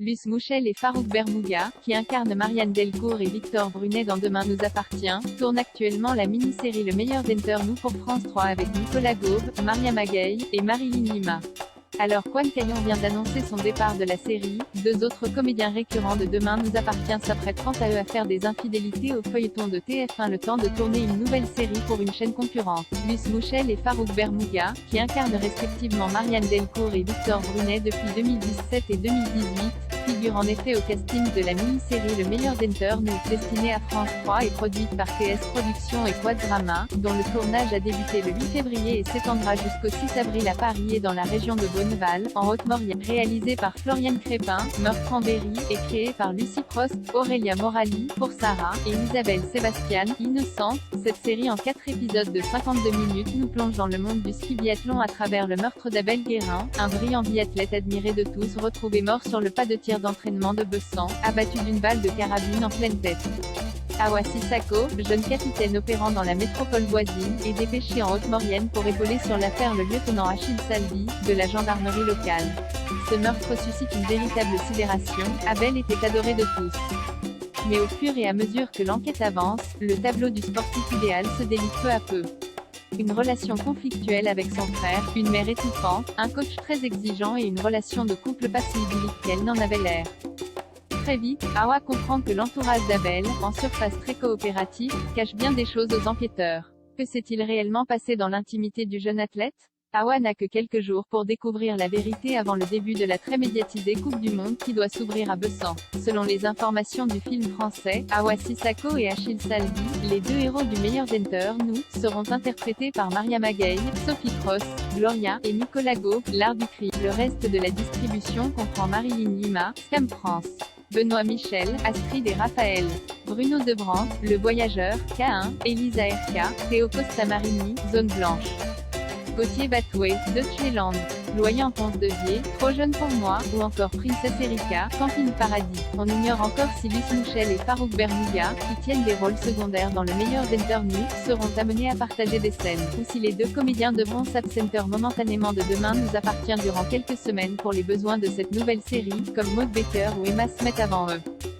Luce Mouchel et Farouk Bermouga, qui incarnent Marianne Delcourt et Victor Brunet dans Demain nous appartient, tournent actuellement la mini-série Le meilleur d'Interview pour France 3 avec Nicolas Gauve, Maria Magaye, et Marilyn Lima. Alors qu'Juan Caillon vient d'annoncer son départ de la série, deux autres comédiens récurrents de Demain nous appartient s'apprêtent quant à eux à faire des infidélités au feuilleton de TF1 le temps de tourner une nouvelle série pour une chaîne concurrente. Luce Mouchel et Farouk Bermouga, qui incarnent respectivement Marianne Delcourt et Victor Brunet depuis 2017 et 2018, figurent en effet au casting de la mini-série Le meilleur d'Interview, destinée à France 3 et produite par TS Productions et Quad Drama, dont le tournage a débuté le 8 février et s'étendra jusqu'au 6 avril à Paris et dans la région de Bonneval, en Haute-Maurienne. Réalisé par Floriane Crépin, Meurtre en Berry, et créé par Lucie Prost, Aurélia Morali, pour Sarah, et Isabelle Sébastien, Innocente, cette série en 4 épisodes de 52 minutes nous plonge dans le monde du ski biathlon à travers le meurtre d'Abel Guérin, un brillant biathlète admiré de tous retrouvé mort sur le pas de tir d'entraînement de Bessan, abattu d'une balle de carabine en pleine tête. Awa Sissako, jeune capitaine opérant dans la métropole voisine, est dépêché en Haute-Maurienne pour épauler sur l'affaire le lieutenant Achille Salvi, de la gendarmerie locale. Ce meurtre suscite une véritable sidération, Abel était adoré de tous. Mais au fur et à mesure que l'enquête avance, le tableau du sportif idéal se délite peu à peu. Une relation conflictuelle avec son frère, une mère étouffante, un coach très exigeant et une relation de couple pas si idyllique qu'elle n'en avait l'air. Très vite, Awa comprend que l'entourage d'Abel, en surface très coopératif, cache bien des choses aux enquêteurs. Que s'est-il réellement passé dans l'intimité du jeune athlète? Awa n'a que quelques jours pour découvrir la vérité avant le début de la très médiatisée Coupe du Monde qui doit s'ouvrir à Bessan. Selon les informations du film français, Awa Sissako et Achille Salvi, les deux héros du meilleur d'Interview, seront interprétés par Maria Magaye, Sophie Cross, Gloria, et Nicolas Gauve, l'art du cri. Le reste de la distribution comprend Marilyn Lima, Cam France, Benoît Michel, Astrid et Raphaël, Bruno Debrant, Le Voyageur, K1, Elisa RK, Théo Costamarini, Zone Blanche, Gauthier Batoué, de Tueland, Loyant Ponce-Devier, Trop jeune pour moi, ou encore Princesse Erika, Camping Paradis. On ignore encore si Luce Mouchel et Farouk Bermouga, qui tiennent des rôles secondaires dans Le meilleur d'Interview, seront amenés à partager des scènes, ou si les deux comédiens devront s'absenter momentanément de Demain nous appartient durant quelques semaines pour les besoins de cette nouvelle série, comme Maud Baker ou Emma Smith avant eux.